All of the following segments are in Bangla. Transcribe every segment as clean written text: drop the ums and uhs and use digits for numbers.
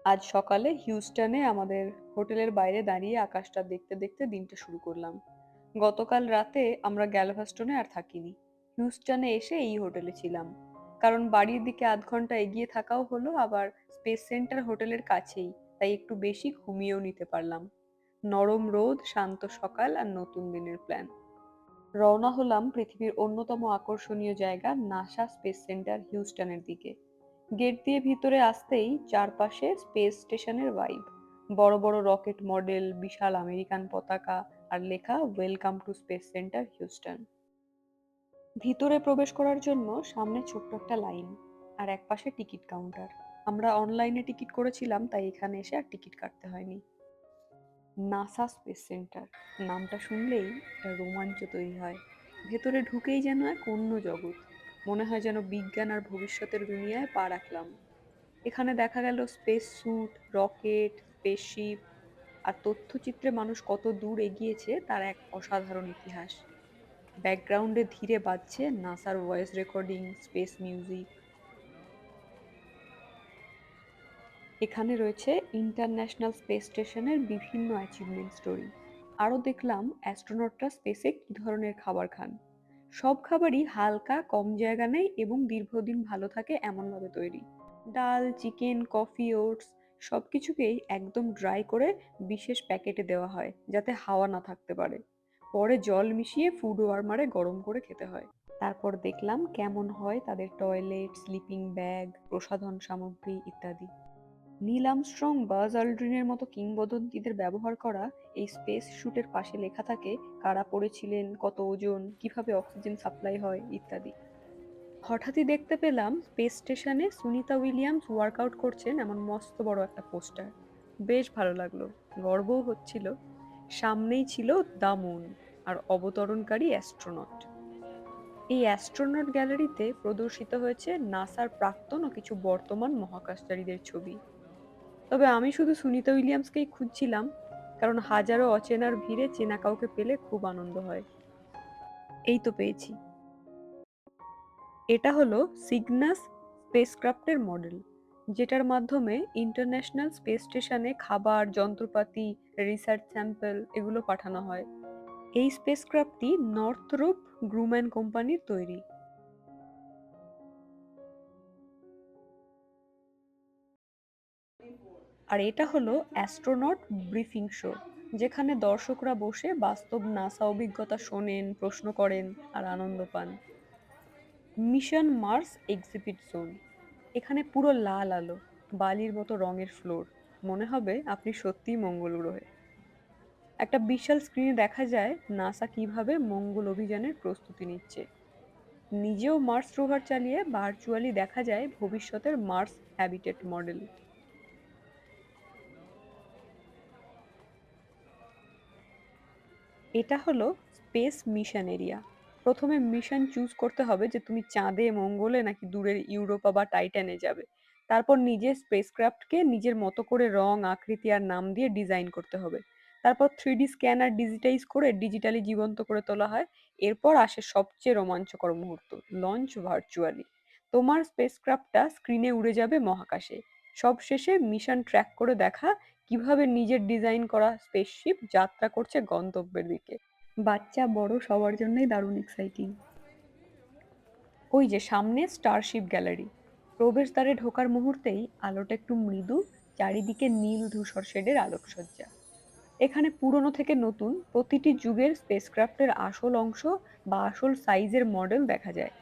আজ সকালে হিউস্টনে আমাদের হোটেলের বাইরে দাঁড়িয়ে আকাশটা দেখতে দেখতে দিনটা শুরু করলাম। গতকাল রাতে আমরা গ্যালভাস্টনে আর থাকিনি। হিউস্টনে এসে এই হোটেলে ছিলাম। কারণ বাড়ির দিকে আধ ঘন্টা এগিয়ে থাকাও হলো, আবার স্পেস সেন্টার হোটেলের কাছেই, তাই একটু বেশি ঘুমিয়েও নিতে পারলাম। নরম রোদ, শান্ত সকাল আর নতুন দিনের প্ল্যান। রওনা হলাম পৃথিবীর অন্যতম আকর্ষণীয় জায়গা নাসা স্পেস সেন্টার হিউস্টনের দিকে। গেট দিয়ে ভিতরে আসতেই চারপাশে স্পেস স্টেশনের ভাইব। বড় বড় রকেট মডেল, বিশাল আমেরিকান পতাকা আর লেখা welcome to space center Houston. ভিতরে প্রবেশ করার জন্য সামনে ছোট্ট একটা লাইন, আর একপাশে টিকিট কাউন্টার। আমরা অনলাইনে টিকিট করেছিলাম, তাই এখানে এসে আর টিকিট কাটতে হয়নি। নাসা স্পেস সেন্টার নামটা শুনলেই একটা রোমাঞ্চ তৈরি হয়। ভেতরে ঢুকেই যেন এক অন্য জগৎ। মনে হয় যেন বিজ্ঞান আর ভবিষ্যতের দুনিয়ায় পা রাখলাম। এখানে দেখা গেল স্পেস স্যুট, রকেট, স্পেসশিপ আর তথ্যচিত্রে মানুষ কত দূর এগিয়েছে তার এক অসাধারণ ইতিহাস। ব্যাকগ্রাউন্ডে ধীরে বাজছে নাসার ভয়েস রেকর্ডিং, স্পেস মিউজিক। এখানে রয়েছে ইন্টারন্যাশনাল স্পেস স্টেশনের বিভিন্ন অ্যাচিভমেন্ট স্টোরি। আরও দেখলাম অ্যাস্ট্রোনটরা স্পেসে কী ধরনের খাবার খান। সব খাবারই হালকা, কম জায়গা নেয় এবং দীর্ঘদিন ভালো থাকে এমনভাবে তৈরি। ডাল, চিকেন, কফি, ওটস সবকিছুকেই একদম ড্রাই করে বিশেষ প্যাকেটে দেওয়া হয় যাতে হাওয়া না থাকতে পারে। পরে জল মিশিয়ে ফুড ওয়ার্মারে গরম করে খেতে হয়। তারপর দেখলাম কেমন হয় তাদের টয়লেট, স্লিপিং ব্যাগ, প্রসাধন সামগ্রী ইত্যাদি। নীল আর্মস্ট্রং, বাজ অল্ড্রিনের মতো কিংবদন্তিদের ব্যবহার করা এই স্পেস স্যুটের পাশে লেখা থাকে কারা পড়েছিলেন, কত ওজন, কিভাবে অক্সিজেন সাপ্লাই হয় ইত্যাদি। হঠাৎই দেখতে পেলাম স্পেস স্টেশনে সুনিতা উইলিয়ামস ওয়ার্কআউট করছেন এমন মস্ত বড় একটা পোস্টার। বেশ ভালো লাগলো, গর্বও হচ্ছিল। সামনেই ছিল দ্য মুন আর অবতরণকারী অ্যাস্ট্রোনট। এই অ্যাস্ট্রোনট গ্যালারিতে প্রদর্শিত হয়েছে নাসার প্রাক্তন ও কিছু বর্তমান মহাকাশচারীদের ছবি। তবে আমি শুধু সুনিতা উইলিয়ামসকেই খুঁজছিলাম, কারণ হাজারো অচেনার ভিড়ে চেনা কাউকে পেলে খুব আনন্দ হয়। এই তো পেয়েছি। এটা হলো সিগনাস স্পেসক্রাফটের মডেল, যেটার মাধ্যমে ইন্টারন্যাশনাল স্পেস স্টেশনে খাবার, যন্ত্রপাতি, রিসার্চ স্যাম্পল এগুলো পাঠানো হয়। এই স্পেসক্রাফটটি নর্থরোপ গ্রুম্যান কোম্পানির তৈরি। আর এটা হলো অ্যাস্ট্রোনট ব্রিফিং শো, যেখানে দর্শকরা বসে বাস্তব নাসা অভিজ্ঞতা শোনেন, প্রশ্ন করেন আর আনন্দ পান। মিশন মার্স এক্সিবিট জোন, এখানে পুরো লাল আলো, বালির মতো রঙের ফ্লোর, মনে হবে আপনি সত্যিই মঙ্গল গ্রহে। একটা বিশাল স্ক্রিনে দেখা যায় নাসা কিভাবে মঙ্গল অভিযানের প্রস্তুতি নিচ্ছে। নিজেও মার্স রোভার চালিয়ে ভার্চুয়ালি দেখা যায় ভবিষ্যতের মার্স হ্যাবিটেট মডেল। এটা হলো স্পেস মিশন এরিয়া। প্রথমে মিশন চুজ করতে হবে যে তুমি চাঁদে, মঙ্গলে নাকি দূরের ইউরোপা বা টাইটানে যাবে। তারপর নিজের স্পেসক্রাফটকে নিজের মতো করে রং, আকৃতি আর নাম দিয়ে ডিজাইন করতে হবে। তারপর 3D স্ক্যানার ডিজিটাইজ করে ডিজিটালি জীবন্ত করে তোলা হয়। এরপর আসে সবচেয়ে রোমাঞ্চকর মুহূর্ত, লঞ্চ ভার্চুয়ালি। তোমার স্পেসক্রাফটটা স্ক্রিনে উড়ে যাবে মহাকাশে। সবশেষে মিশন ট্র্যাক করে দেখা কিভাবে নিজের ডিজাইন করা স্পেসশিপ যাত্রা করছে গন্তব্যের দিকে। বাচ্চা বড় সবার জন্যই দারুণ এক্সাইটিং। ওই যে সামনে স্টারশিপ গ্যালারি, প্রবেশদ্বারে ঢোকার মুহূর্তেই আলোটা একটু মৃদু, চারিদিকে নীল ধূসর শেডের আলোকসজ্জা। এখানে পুরনো থেকে নতুন প্রতিটি যুগের স্পেসক্রাফটের আসল অংশ বা আসল সাইজের মডেল দেখা যায়।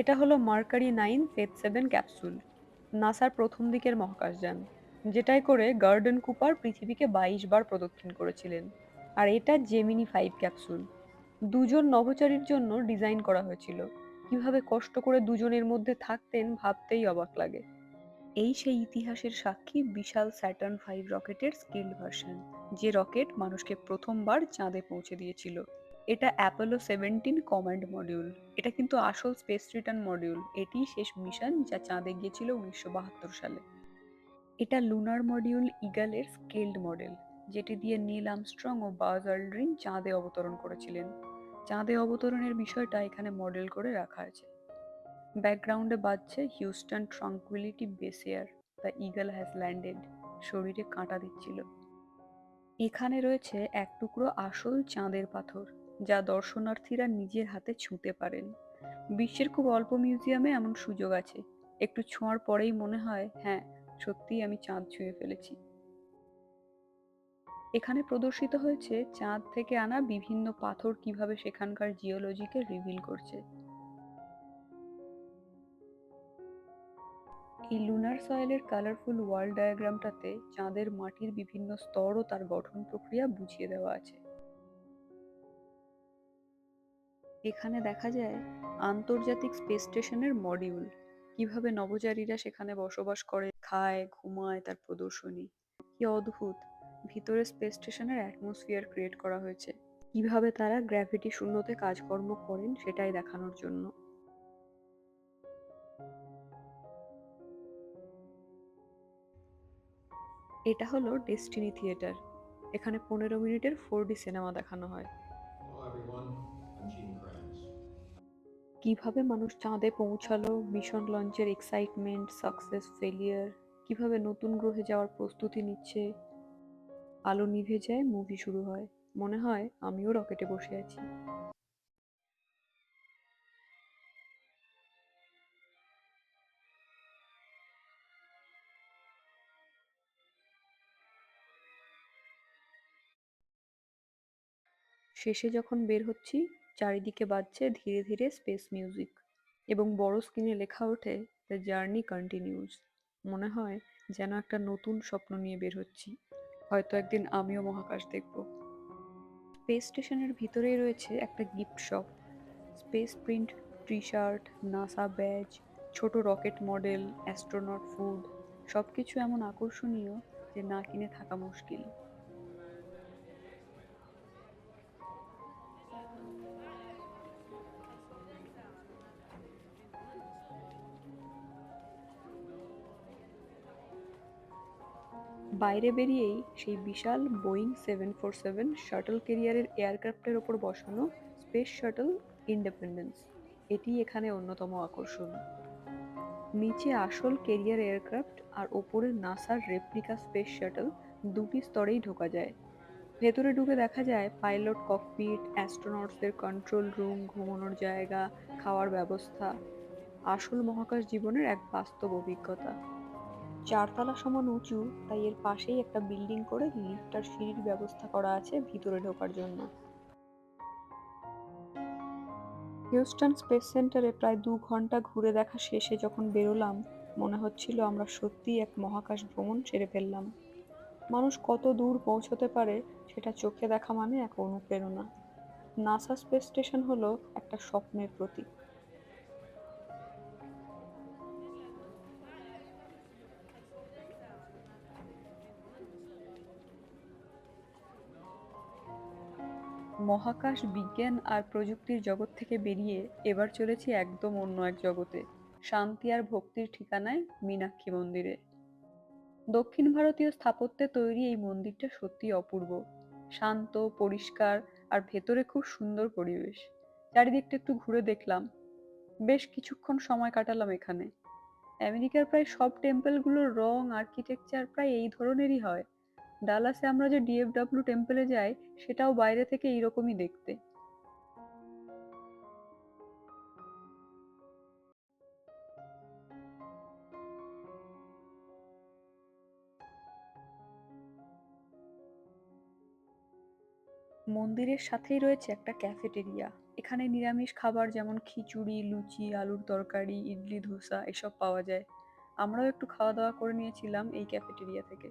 এটা হলো মার্কারি 9 ফেথ 7 ক্যাপসুল, নাসার প্রথম দিকের মহাকাশযান, যেটায় করে গার্ডেন কুপার পৃথিবীকে 22 বার প্রদক্ষিণ করেছিলেন। আর এটা জেমিনি 5 ক্যাপসুল, দুজন নভোচারীর জন্য ডিজাইন করা হয়েছিল। কিভাবে কষ্ট করে দুজনের মধ্যে থাকতেন ভাবতেই অবাক লাগে। এই সেই ইতিহাসের সাক্ষী বিশাল স্যাটার্ন 5 রকেটের স্কেলড ভার্সন, যে রকেট মানুষকে প্রথমবার চাঁদে পৌঁছে দিয়েছিল। এটা অ্যাপোলো 17 কমান্ড মডিউল। এটা কিন্তু আসল স্পেস রিটার্ন মডিউল। এটিই শেষ মিশন যা চাঁদে গিয়েছিল 1972 সালে। এটা লুনার মডিউল ইগলের স্কেলড মডেল, যেটি দিয়ে নীল আর্মস্ট্রং ও বাজ অল্ড্রিন চাঁদে অবতরণ করেছিলেন। চাঁদে অবতরণের বিষয়টা এখানে মডেল করে রাখা আছে। ব্যাকগ্রাউন্ডে বাজছে Houston tranquility base here. The eagle has landed শরীরে কাঁটা দিচ্ছিল। এখানে রয়েছে এক টুকরো আসল চাঁদের পাথর, যা দর্শনার্থীরা নিজের হাতে ছুঁতে পারেন। বিশ্বের খুব অল্প মিউজিয়ামে এমন সুযোগ আছে। একটু ছোঁয়ার পরেই মনে হয়, হ্যাঁ, সত্যিই আমি চাঁদ ছুঁয়ে ফেলেছি। এখানে প্রদর্শিত হয়েছে চাঁদ থেকে আনা বিভিন্ন পাথর কিভাবে সেখানকার জিওলজিকে রিভিল করছে। এই লুনার সয়েলের কালারফুল ওয়ার্ল্ড ডায়াগ্রামটাতে চাঁদের মাটির বিভিন্ন স্তর ও তার গঠন প্রক্রিয়া বুঝিয়ে দেওয়া আছে। এখানে দেখা যায় আন্তর্জাতিক স্পেস স্টেশনের মডিউল, কিভাবে নভোচারীরা সেখানে বসবাস করে, খায়, ঘুমায়, তার প্রদর্শনী। কি অদ্ভুত! ভিতরে স্পেস স্টেশনের অ্যাটমসফিয়ার ক্রিয়েট করা হয়েছে, কিভাবে তারা গ্র্যাভিটি শূন্যতে কাজকর্ম করেন সেটাই দেখানোর জন্য। এটা হলো ডেস্টিনি থিয়েটার। এখানে 15 মিনিটের 4D সিনেমা দেখানো হয়। Hello everyone, I'm Gene Kranz. কিভাবে মানুষ চাঁদে পৌঁছালো, মিশন লঞ্চের এক্সাইটমেন্ট, সাকসেস, ফেলিয়ার, কিভাবে নতুন গ্রহে যাওয়ার প্রস্তুতি নিচ্ছে। আলো নিভে যায়, মুভি শুরু হয়, মনে হয় আমিও রকেটে বসে আছি। শেষে যখন বের হচ্ছি, চারিদিকে বাজছে ধীরে ধীরে স্পেস মিউজিক, এবং বড় স্ক্রিনে লেখা ওঠে, দ্য জার্নি কন্টিনিউজ। মনে হয় যেন একটা নতুন স্বপ্ন নিয়ে বের হচ্ছি, হয়তো একদিন আমিও মহাকাশ দেখব। স্পেস স্টেশনের ভিতরেই রয়েছে একটা gift shop. Space print T shirt, NASA badge, ছোট রকেট মডেল, অ্যাস্ট্রোনট ফুড, সবকিছু এমন আকর্ষণীয় যে না কিনে থাকা মুশকিল। বাইরে বেরিয়েই সেই বিশাল বোয়িং 747 শাটল ক্যারিয়ারের এয়ারক্রাফটের ওপর বসানো স্পেস শাটল ইন্ডিপেন্ডেন্স, এটি এখানে অন্যতম আকর্ষণ। নিচে আসল ক্যারিয়ার এয়ারক্রাফট আর ওপরে নাসার রেপ্লিকা স্পেস শাটল, দুটি স্তরেই ঢোকা যায়। ভেতরে ঢুকে দেখা যায় পাইলট ককপিট, অ্যাস্ট্রোনটসদের কন্ট্রোল রুম, ঘুমানোর জায়গা, খাওয়ার ব্যবস্থা। আসল মহাকাশ জীবনের এক বাস্তব অভিজ্ঞতা। 4 তলা সমান উঁচু, তাই এর পাশেই একটা বিল্ডিং করে লিফট আর সিঁড়ির ব্যবস্থা করা আছে ভিতরে ঢোকার জন্য। হিউস্টন স্পেস সেন্টারে প্রায় 2 ঘন্টা ঘুরে দেখা শেষে যখন বেরোলাম, মনে হচ্ছিল আমরা সত্যিই এক মহাকাশ ভ্রমণ সেরে ফেললাম। মানুষ কত দূর পৌঁছতে পারে সেটা চোখে দেখা মানে এক অনুপ্রেরণা। নাসা স্পেস স্টেশন হলো একটা স্বপ্নের প্রতীক। মহাকাশ বিজ্ঞান আর প্রযুক্তির জগৎ থেকে বেরিয়ে এবার চলেছি একদম অন্য এক জগতে, শান্তি আর ভক্তির ঠিকানায় মীনাক্ষী মন্দিরে। দক্ষিণ ভারতীয় স্থাপত্যে তৈরি এই মন্দিরটা সত্যি অপূর্ব। শান্ত, পরিষ্কার, আর ভেতরে খুব সুন্দর পরিবেশ। চারিদিকটা একটু ঘুরে দেখলাম, বেশ কিছুক্ষণ সময় কাটালাম এখানে। আমেরিকার প্রায় সব টেম্পলগুলোর রং, আর্কিটেকচার প্রায় এই ধরনেরই হয়। ডালাসে আমরা যে ডিএফডব্লিউ টেম্পলে যাই, সেটাও বাইরে থেকে এইরকমই দেখতে। মন্দিরের সাথেই রয়েছে একটা ক্যাফেটেরিয়া। এখানে নিরামিষ খাবার যেমন খিচুড়ি, লুচি, আলুর তরকারি, ইডলি, ধোসা এসব পাওয়া যায়। আমরাও একটু খাওয়া দাওয়া করে নিয়েছিলাম এই ক্যাফেটেরিয়া থেকে।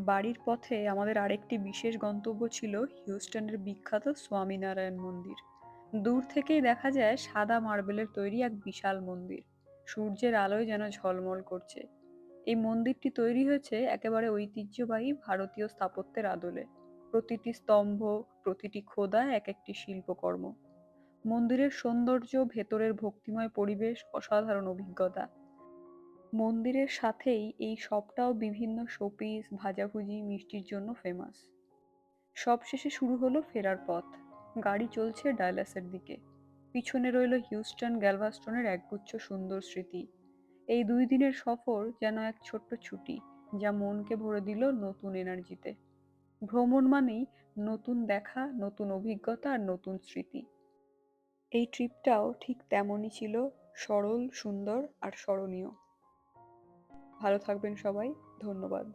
বাড়ির পথে আমাদের আরেকটি বিশেষ গন্তব্য ছিল হিউস্টনের বিখ্যাত স্বামীনারায়ণ মন্দির। দূর থেকেই দেখা যায় সাদা মার্বেলের তৈরি এক বিশাল মন্দির, সূর্যের আলোয় যেন ঝলমল করছে। এই মন্দিরটি তৈরি হয়েছে একেবারে ঐতিহ্যবাহী ভারতীয় স্থাপত্যের আদলে। প্রতিটি স্তম্ভ, প্রতিটি খোদা এক একটি শিল্পকর্ম। মন্দিরের সৌন্দর্য, ভেতরের ভক্তিময় পরিবেশ, অসাধারণ অভিজ্ঞতা। মন্দিরের সাথেই এই শপটাও বিভিন্ন শোপিস, ভাজাভুজি, মিষ্টির জন্য ফেমাস। সবশেষে শুরু হলো ফেরার পথ। গাড়ি চলছে ডায়ালাসের দিকে। পিছনে রইল হিউস্টন গ্যালভাস্টনের একগুচ্ছ সুন্দর স্মৃতি। এই ২ দিনের সফর যেন এক ছোট্ট ছুটি, যা মনকে ভরে দিল নতুন এনার্জিতে। ভ্রমণ মানেই নতুন দেখা, নতুন অভিজ্ঞতা আর নতুন স্মৃতি। এই ট্রিপটাও ঠিক তেমনই ছিল, সরল, সুন্দর আর স্মরণীয়। ভালো থাকবেন সবাই। ধন্যবাদ।